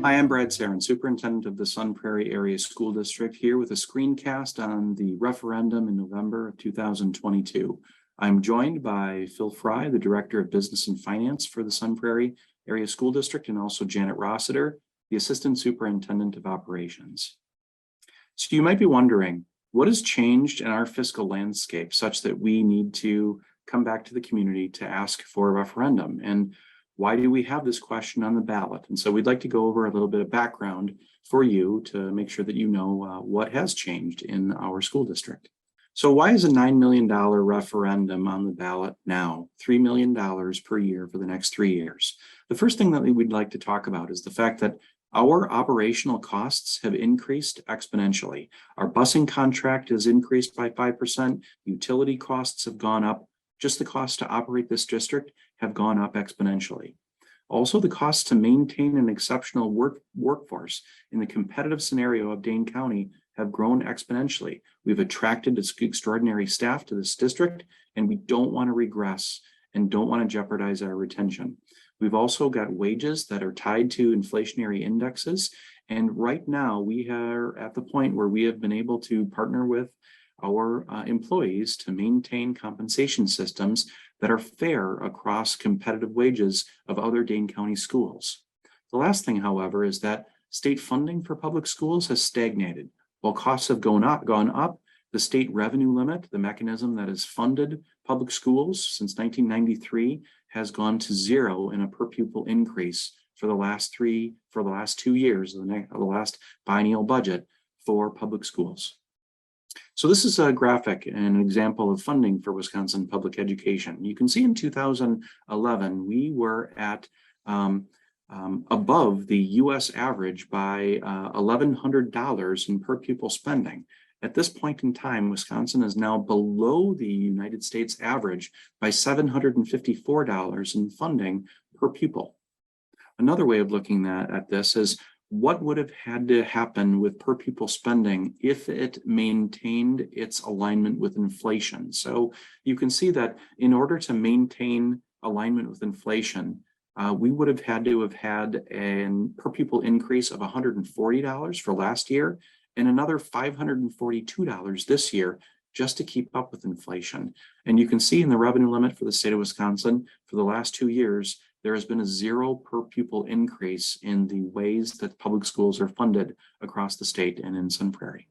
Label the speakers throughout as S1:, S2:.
S1: Hi, I'm Brad Sarin, Superintendent of the Sun Prairie Area School District, here with a screencast on the referendum in November of 2022. I'm joined by Phil Fry, the Director of Business and Finance for the Sun Prairie Area School District, and also Janet Rossiter, the Assistant Superintendent of Operations. So you might be wondering, what has changed in our fiscal landscape such that we need to come back to the community to ask for a referendum? And why do we have this question on the ballot? And so we'd like to go over a little bit of background for you to make sure that you know what has changed in our school district. So why is a $9 million referendum on the ballot now, $3 million per year for the next 3 years? The first thing that we'd like to talk about is the fact that our operational costs have increased exponentially. Our busing contract has increased by 5%. Utility costs have gone up. Just the cost to operate this district have gone up exponentially. Also, the costs to maintain an exceptional workforce in the competitive scenario of Dane County have grown exponentially. We've attracted extraordinary staff to this district, and we don't want to regress and don't want to jeopardize our retention. We've also got wages that are tied to inflationary indexes. And right now we are at the point where we have been able to partner with our employees to maintain compensation systems that are fair across competitive wages of other Dane County schools. The last thing, however, is that state funding for public schools has stagnated. While costs have gone up, the state revenue limit, the mechanism that has funded public schools since 1993, has gone to zero in a per pupil increase for the last 2 years of the last biennial budget for public schools. So this is a graphic and an example of funding for Wisconsin public education. You can see in 2011, we were at above the US average by $1,100 in per pupil spending. At this point in time, Wisconsin is now below the United States average by $754 in funding per pupil. Another way of looking at this is what would have had to happen with per pupil spending if it maintained its alignment with inflation. So you can see that in order to maintain alignment with inflation, we would have had to have had a per pupil increase of $140 for last year and another $542 this year just to keep up with inflation. And you can see in the revenue limit for the state of Wisconsin for the last 2 years, there has been a zero per pupil increase in the ways that public schools are funded across the state and in Sun Prairie.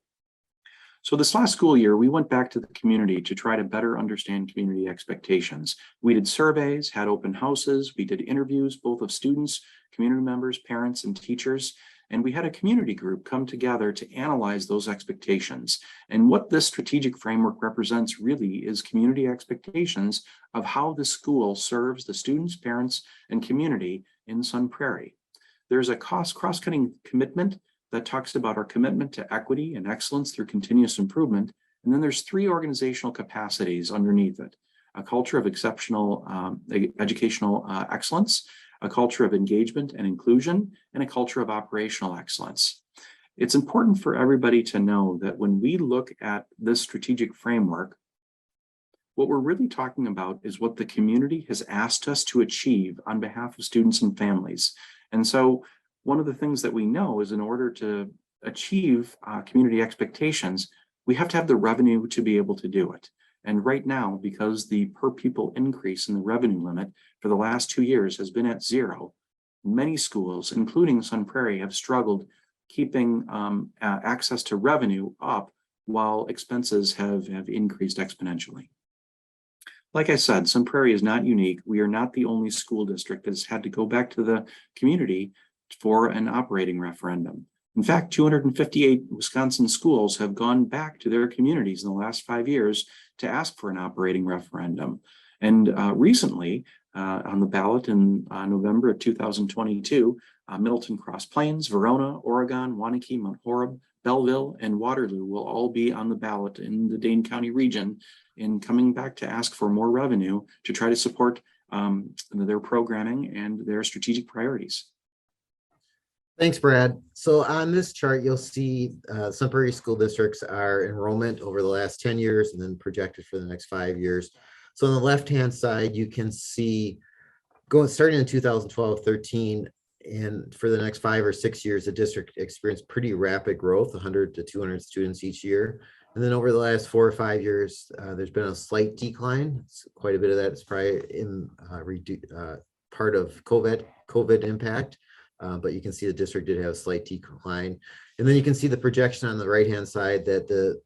S1: So this last school year, we went back to the community to try to better understand community expectations. We did surveys, had open houses, we did interviews, both of students, community members, parents, and teachers. And we had a community group come together to analyze those expectations. And what this strategic framework represents really is community expectations of how the school serves the students, parents, and community in Sun Prairie. There's a cross-cutting commitment that talks about our commitment to equity and excellence through continuous improvement. And then there's 3 organizational capacities underneath it: a culture of exceptional educational excellence, a culture of engagement and inclusion, and a culture of operational excellence. It's important for everybody to know that when we look at this strategic framework, what we're really talking about is what the community has asked us to achieve on behalf of students and families. And so one of the things that we know is in order to achieve community expectations, we have to have the revenue to be able to do it. And right now, because the per pupil increase in the revenue limit for the last 2 years has been at zero, many schools, including Sun Prairie, have struggled keeping access to revenue up while expenses have increased exponentially. Like I said, Sun Prairie is not unique. We are not the only school district that has had to go back to the community for an operating referendum. In fact, 258 Wisconsin schools have gone back to their communities in the last 5 years to ask for an operating referendum. And recently, on the ballot in November of 2022, Middleton Cross Plains, Verona, Oregon, Waunakee, Mount Horeb, Belleville, and Waterloo will all be on the ballot in the Dane County region in coming back to ask for more revenue to try to support their programming and their strategic priorities.
S2: Thanks, Brad. So on this chart, you'll see Sun Prairie school districts are enrollment over the last 10 years and then projected for the next 5 years. So on the left-hand side, you can see starting in 2012-13, And for the next 5 or 6 years, the district experienced pretty rapid growth, 100 to 200 students each year. And then over the last 4 or 5 years, there's been a slight decline. It's quite a bit of that is probably in part of COVID impact. But you can see the district did have a slight decline. And then you can see the projection on the right-hand side that the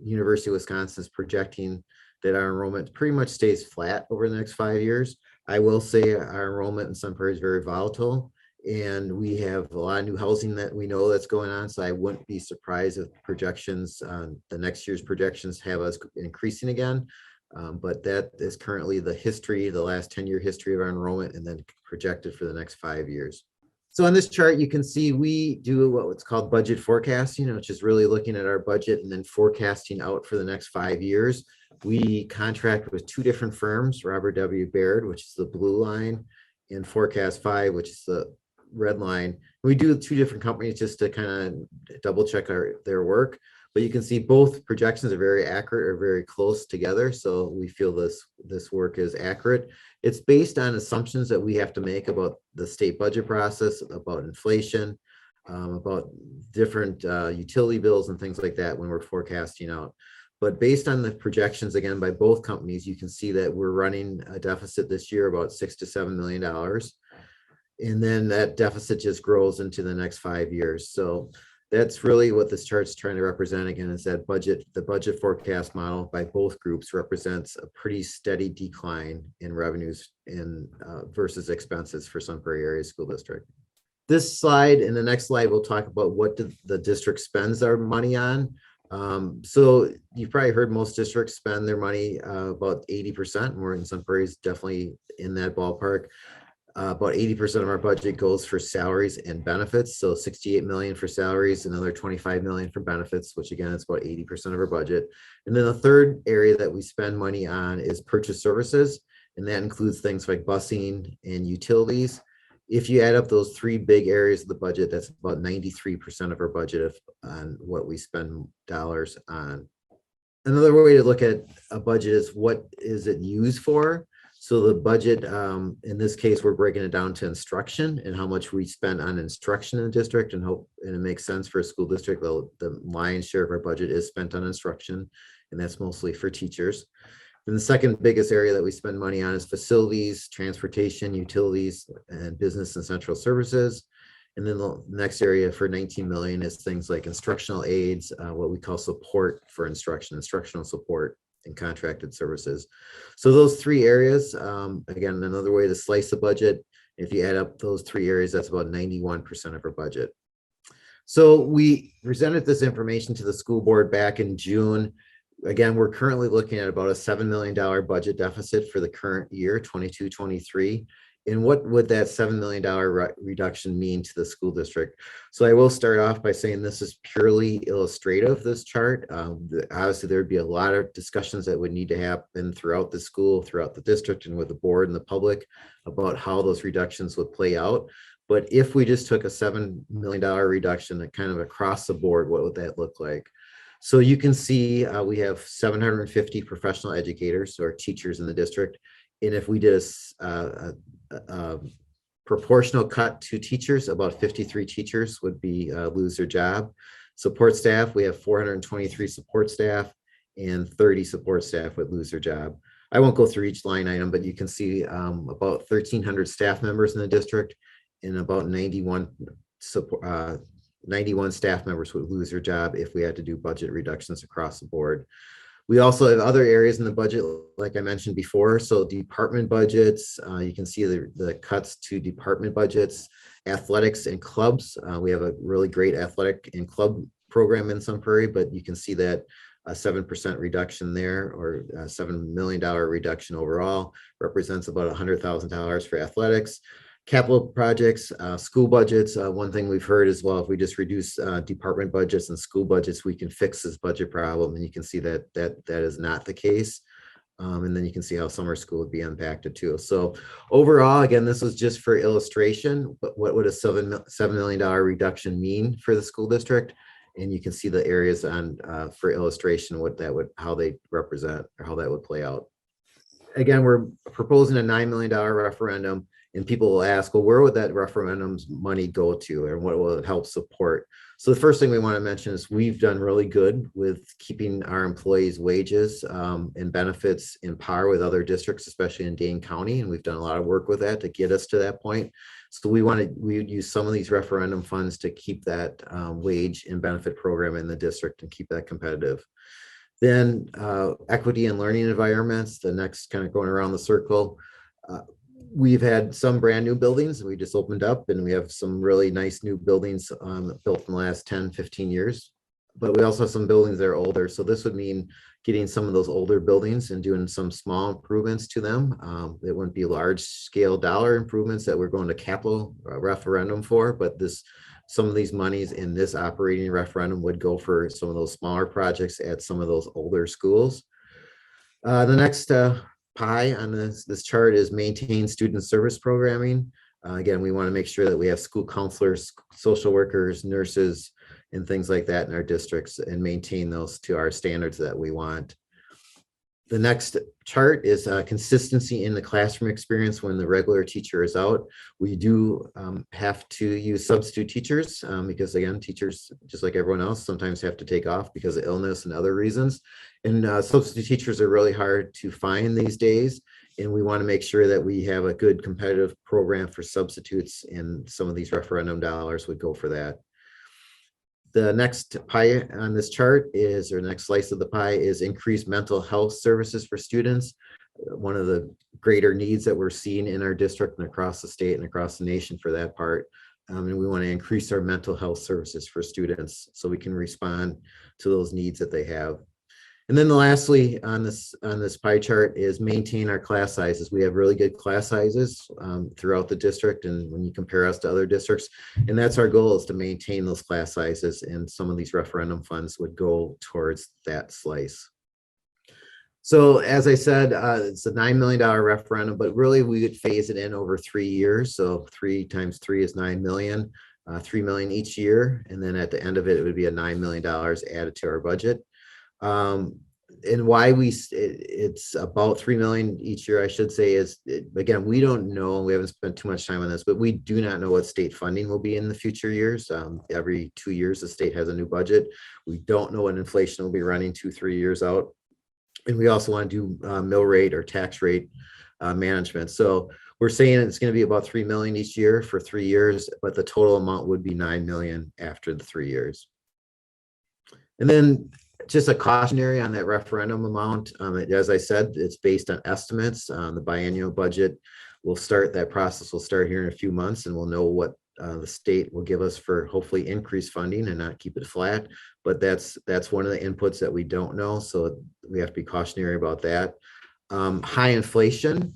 S2: University of Wisconsin is projecting that our enrollment pretty much stays flat over the next 5 years. I will say our enrollment in Sun Prairie is very volatile, and we have a lot of new housing that we know that's going on. So I wouldn't be surprised if projections, the next year's projections have us increasing again. But that is currently the history, the last 10-year history of our enrollment, and then projected for the next 5 years. So on this chart, you can see we do what's called budget forecasting, which is really looking at our budget and then forecasting out for the next 5 years. We contract with 2 different firms, Robert W. Baird, which is the blue line, and Forecast 5, which is the red line. We do 2 different companies just to kind of double check their work. But you can see both projections are very accurate or very close together. So we feel this work is accurate. It's based on assumptions that we have to make about the state budget process, about inflation, about different utility bills and things like that when we're forecasting out. But based on the projections, again, by both companies, you can see that we're running a deficit this year about $6 to $7 million. And then that deficit just grows into the next 5 years. So that's really what this chart's trying to represent. Again, is that the budget forecast model by both groups represents a pretty steady decline in revenues versus expenses for Sun Prairie Area School District. This slide and the next slide will talk about what the district spends their money on. So you've probably heard most districts spend their money about 80%. We're in Sun Prairie is definitely in that ballpark. About 80% of our budget goes for salaries and benefits. So 68 million for salaries, another 25 million for benefits, which again, is about 80% of our budget. And then the third area that we spend money on is purchase services. And that includes things like busing and utilities. If you add up those 3 big areas of the budget, that's about 93% of our budget on what we spend dollars on. Another way to look at a budget is what is it used for? So the budget, in this case, we're breaking it down to instruction and how much we spend on instruction in the district, and it makes sense for a school district. The lion's share of our budget is spent on instruction, and that's mostly for teachers. And the second biggest area that we spend money on is facilities, transportation, utilities, and business and central services. And then the next area for 19 million is things like instructional aids, what we call support for instructional support, and contracted services. So those 3 areas, again, another way to slice the budget, if you add up those 3 areas, that's about 91% of our budget. So we presented this information to the school board back in June. Again, we're currently looking at about a $7 million budget deficit for the current year, 22-23. And what would that $7 million reduction mean to the school district? So I will start off by saying this is purely illustrative, this chart. Obviously, there'd be a lot of discussions that would need to happen throughout the school, throughout the district, and with the board and the public about how those reductions would play out. But if we just took a $7 million reduction kind of across the board, what would that look like? So you can see we have 750 professional educators, or teachers in the district. And if we did a proportional cut to teachers, about 53 teachers would lose their job. Support staff, we have 423 support staff, and 30 support staff would lose their job. I won't go through each line item, but you can see about 1,300 staff members in the district, and about 91 staff members would lose their job if we had to do budget reductions across the board. We also have other areas in the budget, like I mentioned before. So department budgets, you can see the cuts to department budgets, athletics and clubs. We have a really great athletic and club program in Sun Prairie, but you can see that a 7% reduction there, or a $7 million reduction overall, represents about $100,000 for athletics. Capital projects, school budgets. One thing we've heard as well, if we just reduce department budgets and school budgets, we can fix this budget problem. And you can see that is not the case. And then you can see how summer school would be impacted too. So overall, again, this was just for illustration, but what would a $7 million reduction mean for the school district? And you can see the areas on for illustration, how they represent, or how that would play out. again, we're proposing a $9 million referendum, and people will ask, well, where would that referendum's money go to, and what will it help support? So the first thing we want to mention is we've done really good with keeping our employees' wages and benefits in par with other districts, especially in Dane County, and we've done a lot of work with that to get us to that point. So we would use some of these referendum funds to keep that wage and benefit program in the district and keep that competitive. Then equity and learning environments, the next kind of going around the circle. We've had some brand new buildings we just opened up, and we have some really nice new buildings built in the last 10, 15 years. But we also have some buildings that are older. So this would mean getting some of those older buildings and doing some small improvements to them. It wouldn't be large scale dollar improvements that we're going to capital referendum for, but some of these monies in this operating referendum would go for some of those smaller projects at some of those older schools. The next pie on this chart is maintain student service programming. Again, we want to make sure that we have school counselors, social workers, nurses, and things like that in our districts, and maintain those to our standards that we want. The next chart is consistency in the classroom experience when the regular teacher is out. We do have to use substitute teachers because, again, teachers, just like everyone else, sometimes have to take off because of illness and other reasons. And substitute teachers are really hard to find these days. And we want to make sure that we have a good competitive program for substitutes, and some of these referendum dollars would go for that. The next pie on this chart is, or next slice of the pie is increased mental health services for students. One of the greater needs that we're seeing in our district and across the state and across the nation for that part. And we want to increase our mental health services for students so we can respond to those needs that they have. And then lastly on this pie chart is maintain our class sizes. We have really good class sizes throughout the district, and when you compare us to other districts, and that's our goal, is to maintain those class sizes, and some of these referendum funds would go towards that slice. So as I said, it's a $9 million referendum, but really we would phase it in over 3 years. So 3 times 3 is 9 million, 3 million each year. And then at the end of it, it would be a $9 million added to our budget. And why it's about 3 million each year, I should say, is again, we don't know, we haven't spent too much time on this, but we do not know what state funding will be in the future years. Every 2 years, the state has a new budget. We don't know what inflation will be running 2-3 years out. And we also want to do mill rate or tax rate management. So we're saying it's going to be about 3 million each year for 3 years, but the total amount would be 9 million after the 3 years. And then just a cautionary on that referendum amount. As I said, it's based on estimates. The biennial budget will start, that process will start here in a few months, and we'll know what the state will give us for hopefully increased funding and not keep it flat. But that's one of the inputs that we don't know. So we have to be cautionary about that. High inflation.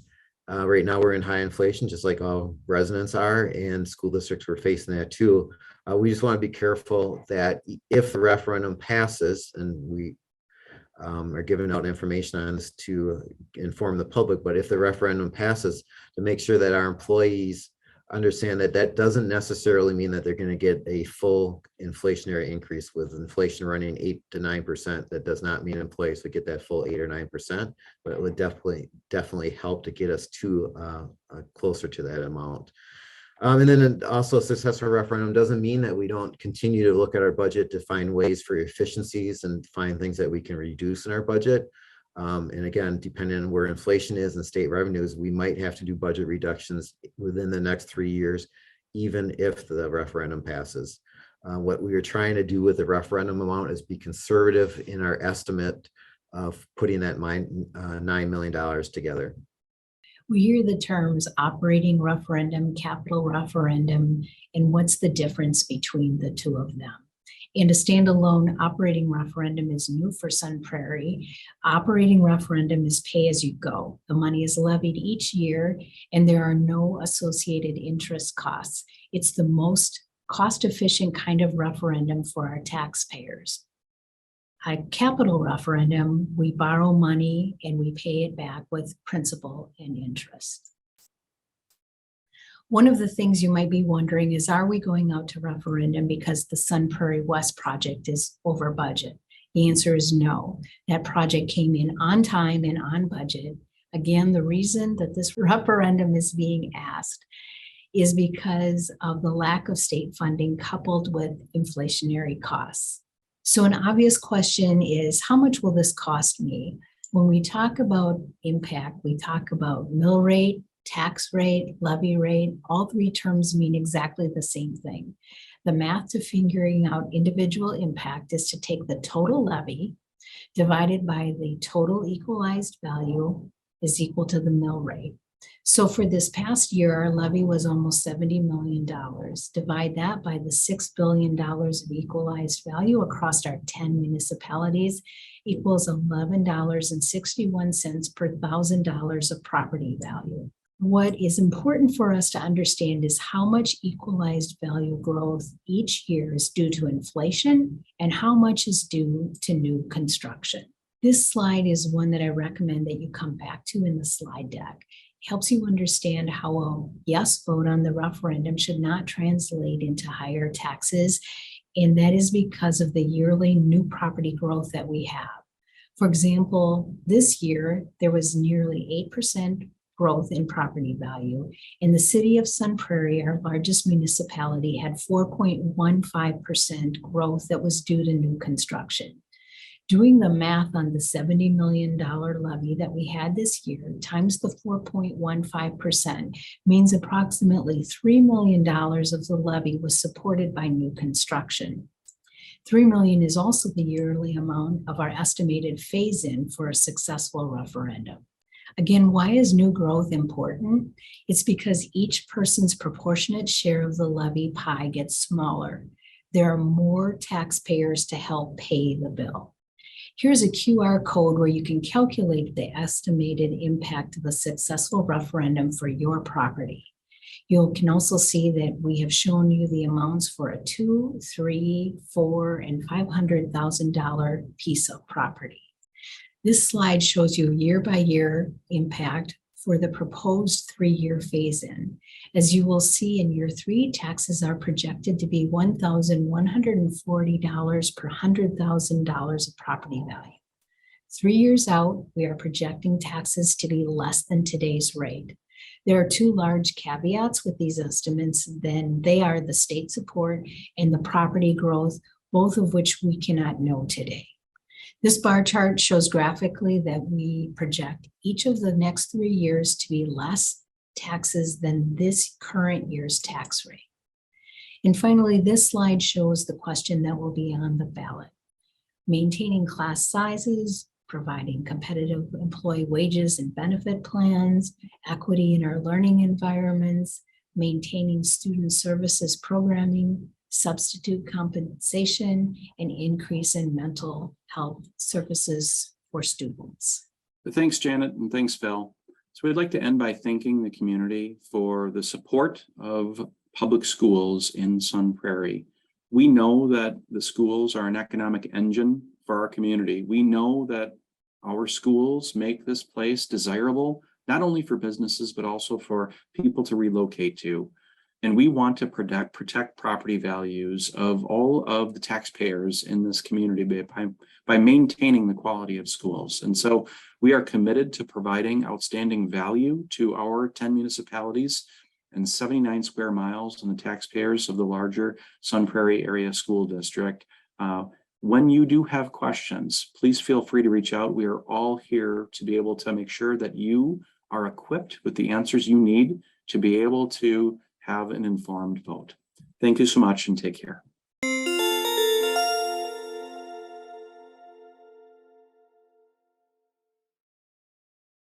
S2: Right now we're in high inflation, just like all residents are, and school districts are facing that too. We just want to be careful that if the referendum passes, and we are giving out information on this to inform the public, but if the referendum passes, to make sure that our employees understand that that doesn't necessarily mean that they're going to get a full inflationary increase. With inflation running 8 to 9%, that does not mean employees would get that full 8 or 9%, but it would definitely help to get us to closer to that amount. And then also, a successful referendum doesn't mean that we don't continue to look at our budget to find ways for efficiencies and find things that we can reduce in our budget. And again, depending on where inflation is and state revenues, we might have to do budget reductions within the next 3 years, even if the referendum passes. What we are trying to do with the referendum amount is be conservative in our estimate of putting that $9 million together.
S3: We hear the terms operating referendum, capital referendum, and what's the difference between the two of them? And a standalone operating referendum is new for Sun Prairie. Operating referendum is pay as you go. The money is levied each year, and there are no associated interest costs. It's the most cost-efficient kind of referendum for our taxpayers. A capital referendum, we borrow money and we pay it back with principal and interest. One of the things you might be wondering is, are we going out to referendum because the Sun Prairie West project is over budget? The answer is no. That project came in on time and on budget. Again, the reason that this referendum is being asked is because of the lack of state funding coupled with inflationary costs. So an obvious question is, how much will this cost me? When we talk about impact, we talk about mill rate, tax rate, levy rate. All three terms mean exactly the same thing. The math to figuring out individual impact is to take the total levy divided by the total equalized value is equal to the mill rate. So for this past year, our levy was almost $70 million. Divide that by the $6 billion of equalized value across our 10 municipalities equals $11.61 per $1,000 of property value. What is important for us to understand is how much equalized value growth each year is due to inflation and how much is due to new construction. This slide is one that I recommend that you come back to in the slide deck. It helps you understand how a yes vote on the referendum should not translate into higher taxes, and that is because of the yearly new property growth that we have. For example, this year, there was nearly 8% growth in property value. In the city of Sun Prairie, our largest municipality, had 4.15% growth that was due to new construction. Doing the math on the $70 million levy that we had this year times the 4.15% means approximately $3 million of the levy was supported by new construction. $3 million is also the yearly amount of our estimated phase-in for a successful referendum. Again, why is new growth important? It's because each person's proportionate share of the levy pie gets smaller. There are more taxpayers to help pay the bill. Here's a QR code where you can calculate the estimated impact of a successful referendum for your property. You can also see that we have shown you the amounts for a $2, $3, $4, and $500,000 piece of property. This slide shows you year by year impact for the proposed 3-year phase-in. As you will see in year 3, taxes are projected to be $1,140 per $100,000 of property value. 3 years out, we are projecting taxes to be less than today's rate. There are 2 large caveats with these estimates. Then they are the state support and the property growth, both of which we cannot know today. This bar chart shows graphically that we project each of the next 3 years to be less taxes than this current year's tax rate. And finally, this slide shows the question that will be on the ballot. Maintaining class sizes, providing competitive employee wages and benefit plans, equity in our learning environments, maintaining student services programming, substitute compensation, and increase in mental health services for students.
S1: Thanks, Janet, and thanks, Phil. So we'd like to end by thanking the community for the support of public schools in Sun Prairie. We know that the schools are an economic engine for our community. We know that our schools make this place desirable, not only for businesses, but also for people to relocate to. And we want to protect property values of all of the taxpayers in this community by maintaining the quality of schools. And so we are committed to providing outstanding value to our 10 municipalities and 79 square miles and the taxpayers of the larger Sun Prairie Area School District. When you do have questions, please feel free to reach out. We are all here to be able to make sure that you are equipped with the answers you need to be able to have an informed vote. Thank you so much and take care.